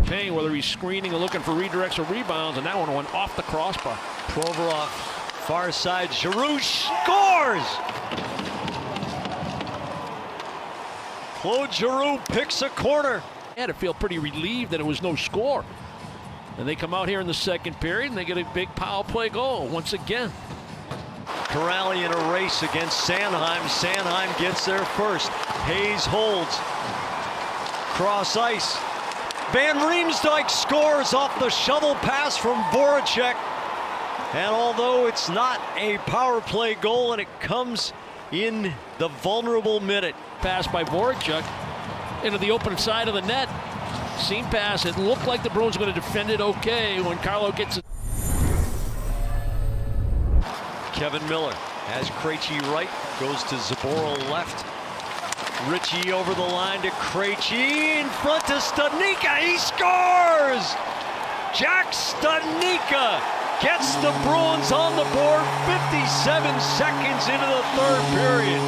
paint, whether he's screening or looking for redirects or rebounds, and that one went off the crossbar. Provorov, far side, Giroux scores! Claude Giroux picks a corner. Had to feel pretty relieved that it was no score. And they come out here in the second period and they get a big power play goal once again. Corrali in a race against Sanheim. Sanheim gets there first. Hayes holds. Cross ice. Van Riemsdyk scores off the shovel pass from Voracek. And although it's not a power play goal and it comes in the vulnerable minute. Pass by Voracek into the open side of the net. Seam pass. It looked like the Bruins were going to defend it okay when Carlo gets it. Kevin Miller has Krejci right, goes to Zaboral left. Ritchie over the line to Krejci, in front to Studnicka, he scores! Jack Studnicka gets the Bruins on the board 57 seconds into the third period.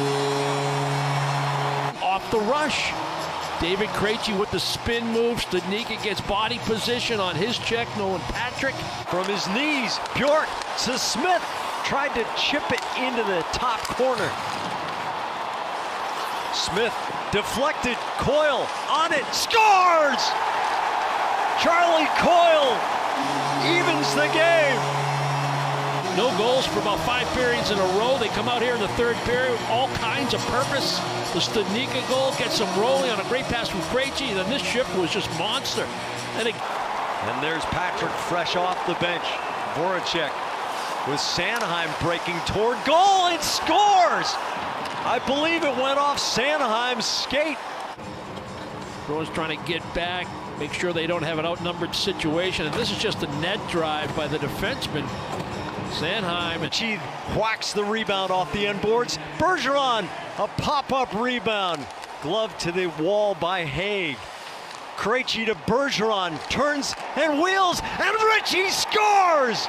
Off the rush. David Krejci with the spin move. Studnicka gets body position on his check, knowing Patrick. From his knees, Bjork to Smith. Tried to chip it into the top corner. Smith deflected, Coyle on it, scores! Charlie Coyle evens the game. No goals for about 5 periods in a row. They come out here in the third period with all kinds of purpose. The Studnicka goal gets them rolling on a great pass from Krejci, and then this shift was just monster. And there's Patrick fresh off the bench. Voracek with Sanheim breaking toward goal and scores! I believe it went off Sanheim's skate. Bruins trying to get back, make sure they don't have an outnumbered situation. And this is just a net drive by the defenseman. Sanheim. She whacks the rebound off the end boards. Bergeron, a pop-up rebound. Glove to the wall by Haig. Krejci to Bergeron, turns and wheels, and Ritchie scores!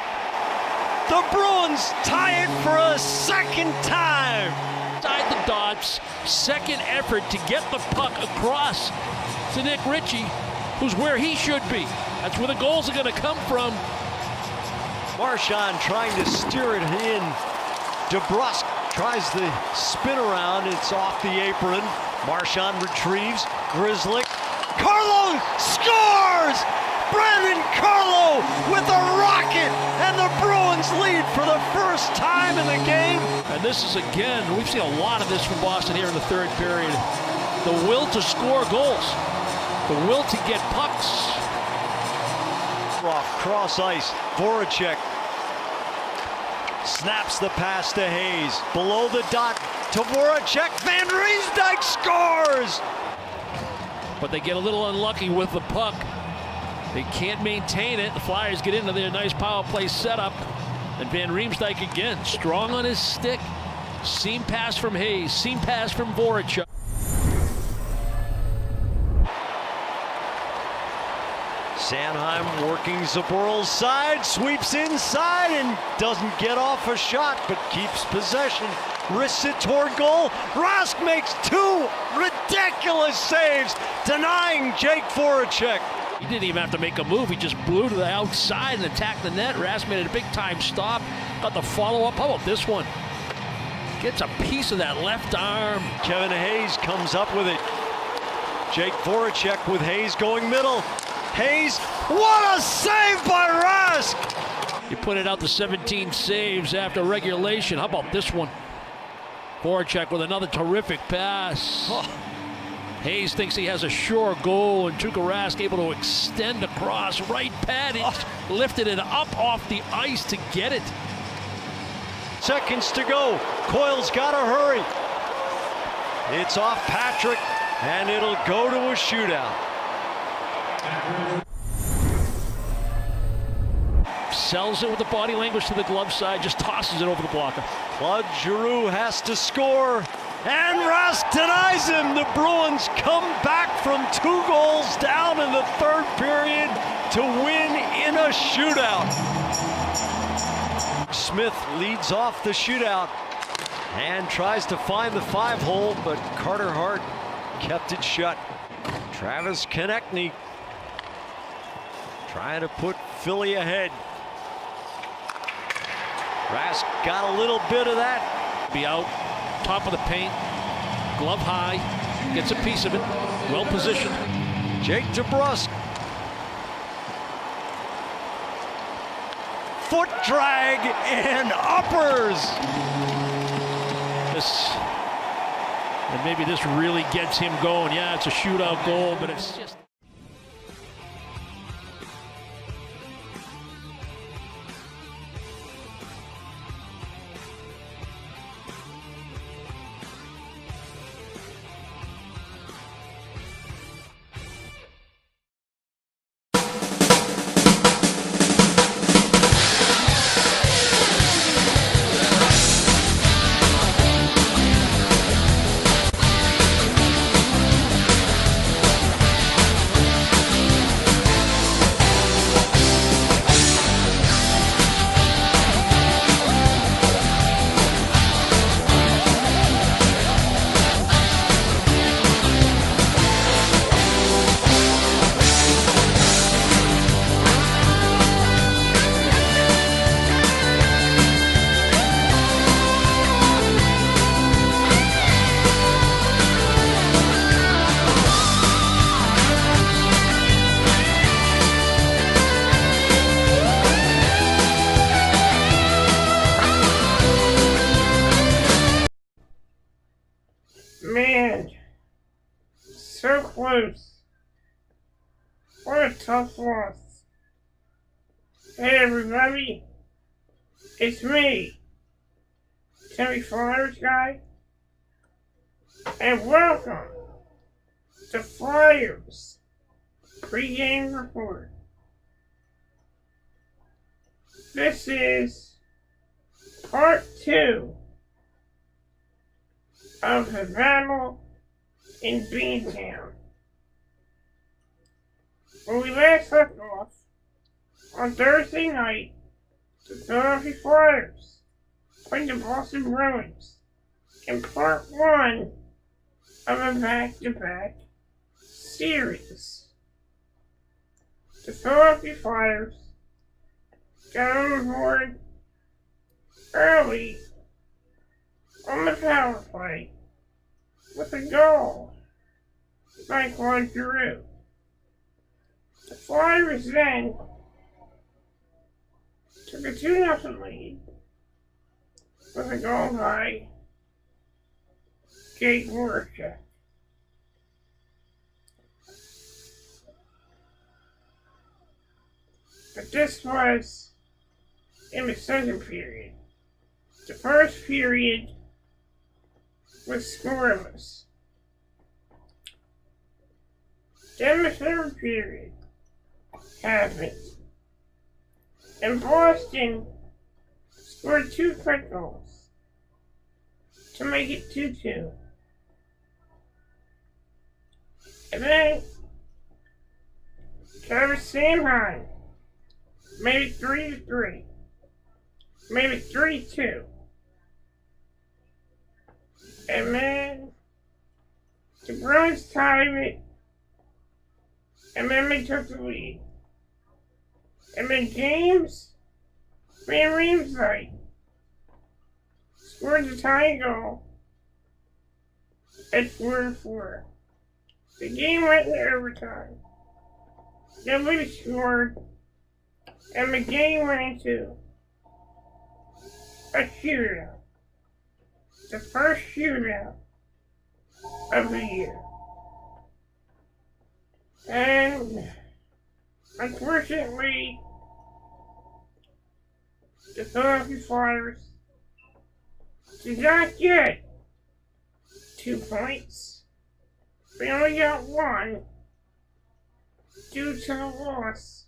The Bruins tie it for a second time. Inside the dots, second effort to get the puck across to Nick Ritchie, who's where he should be. That's where the goals are going to come from. Marchand trying to steer it in. DeBrusk tries the spin around. It's off the apron. Marchand retrieves. Grzelcyk. Carlo scores! Brandon Carlo with a rocket, and the Bruins lead for the first time in the game. And this is, again, we've seen a lot of this from Boston here in the third period. The will to score goals. The will to get pucks. Off cross ice, Voracek snaps the pass to Hayes. Below the dot to Voracek. Van Riemsdyk scores! But they get a little unlucky with the puck. They can't maintain it. The Flyers get into their nice power play setup. And Van Riemsdyk again, strong on his stick. Seam pass from Hayes, seam pass from Voracek. Sanheim working Zaboral's side, sweeps inside and doesn't get off a shot, but keeps possession. Wrists it toward goal. Rask makes 2 ridiculous saves, denying Jake Voracek. He didn't even have to make a move. He just blew to the outside and attacked the net. Rask made it a big-time stop. Got the follow-up. How about this one? Gets a piece of that left arm. Kevin Hayes comes up with it. Jake Voracek with Hayes going middle. Hayes, what a save by Rask! He put it out to 17 saves after regulation. How about this one? Voracek with another terrific pass. Oh. Hayes thinks he has a sure goal, and Tuukka Rask able to extend across right pad. He lifted it up off the ice to get it. Seconds to go. Coyle's got to hurry. It's off Patrick, and it'll go to a shootout. Sells it with the body language to the glove side, just tosses it over the blocker. Claude Giroux has to score, and Rask denies him. The Bruins come back from 2 goals down in the third period to win in a shootout. Smith leads off the shootout and tries to find the 5-hole, but Carter Hart kept it shut. Travis Konechny trying to put Philly ahead. Rask got a little bit of that. Be out, top of the paint, glove high, gets a piece of it, well positioned. Jake DeBrusk. Foot drag and uppers. And maybe this really gets him going. Yeah, it's a shootout goal, but it's just... Man, so close. What a tough loss. Hey everybody, it's me, Timmy Flyers guy, and welcome to Flyers Pregame Report. This is part 2 of the battle in Beantown. When we last left off on Thursday night, the Philadelphia Flyers played the Boston Bruins in part 1 of a back-to-back series. The Philadelphia Flyers got on board early on the power play with a goal by Claude Giroux. The Flyers then took a 2-0 lead with a goal by Jake Voracek. But this was in the second period. The first period was scoreless. Then the third period happened, and Boston scored 2 quick goals to make it 2-2. And then Travis Sanheim made it 3-3. Made it 3-2. And then the Bruins tied it, and then they took the lead. And then James Van Riemsdyk scored the tying goal at 4-4. The game went to overtime. Nobody scored, and the game went into a shootout. The first shootout of the year. And unfortunately, the Philadelphia Flyers did not get 2 points. They only got 1 due to the loss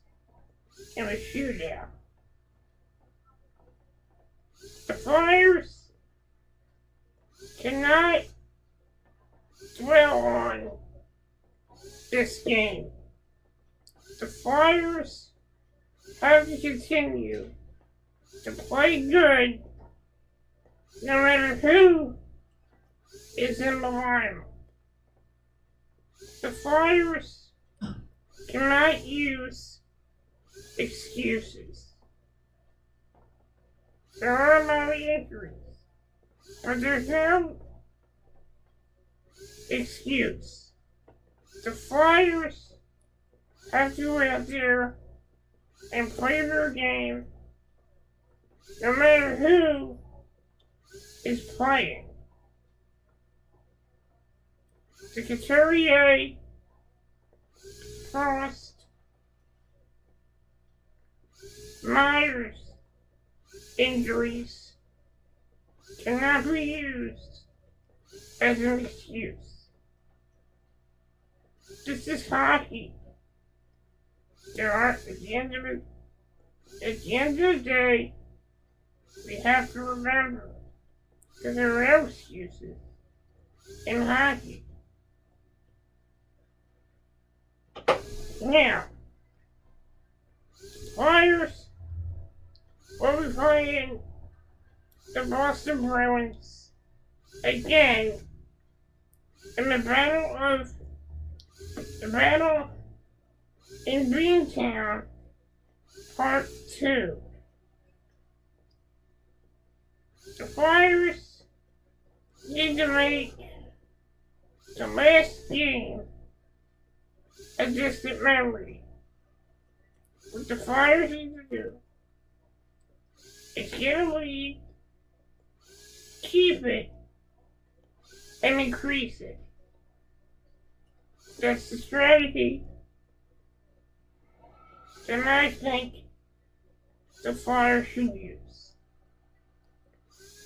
in the shootout. The Flyers cannot dwell on this game. The Flyers have to continue to play good no matter who is in the lineup. The Flyers cannot use excuses. There are no injuries, but there's no excuse. The Flyers have to go out there and play their game no matter who is playing. The Couturier, Frost, Myers injuries cannot be used as an excuse. This is hockey. At the end of the day, we have to remember that there are no excuses in hockey. Now, Flyers will be playing the Boston Bruins again in the battle in Beantown, Part 2. The Flyers need to make the last game a distant memory. What the Flyers need to do is get a lead, keep it, and increase it. That's the strategy that I think the Flyers should use.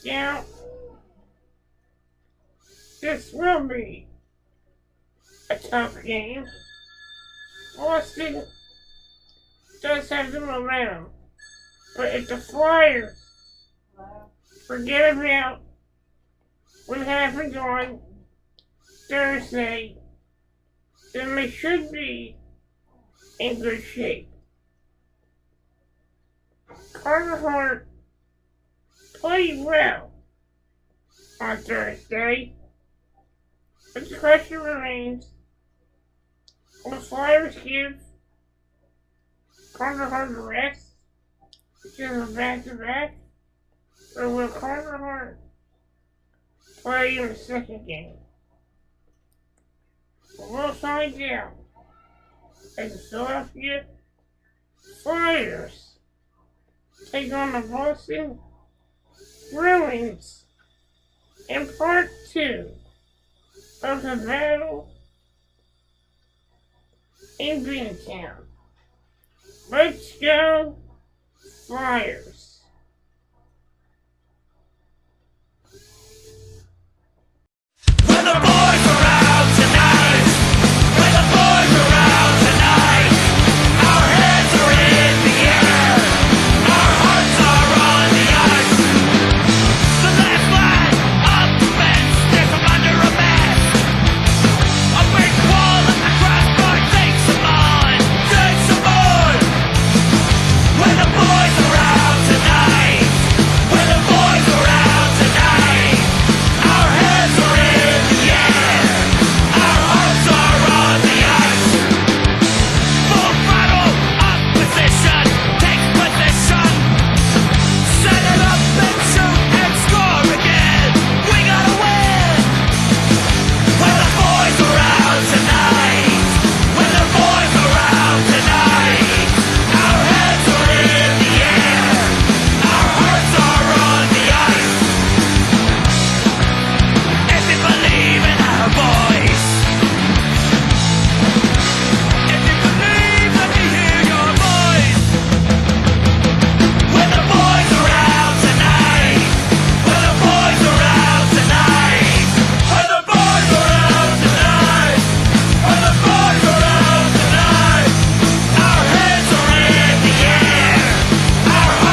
Now, this will be a tough game. Boston does have the momentum, but if the Flyers forget about what happened on Thursday, then they should be in good shape. Carter Hart played well on Thursday, but the question remains, will the Flyers give Carter Hart a rest because of back-to-back, or will Carter Hart play in the second game? We'll find out as the Philadelphia Flyers take on the Boston Bruins in Part 2 of the battle in Beantown. Let's go, Flyers!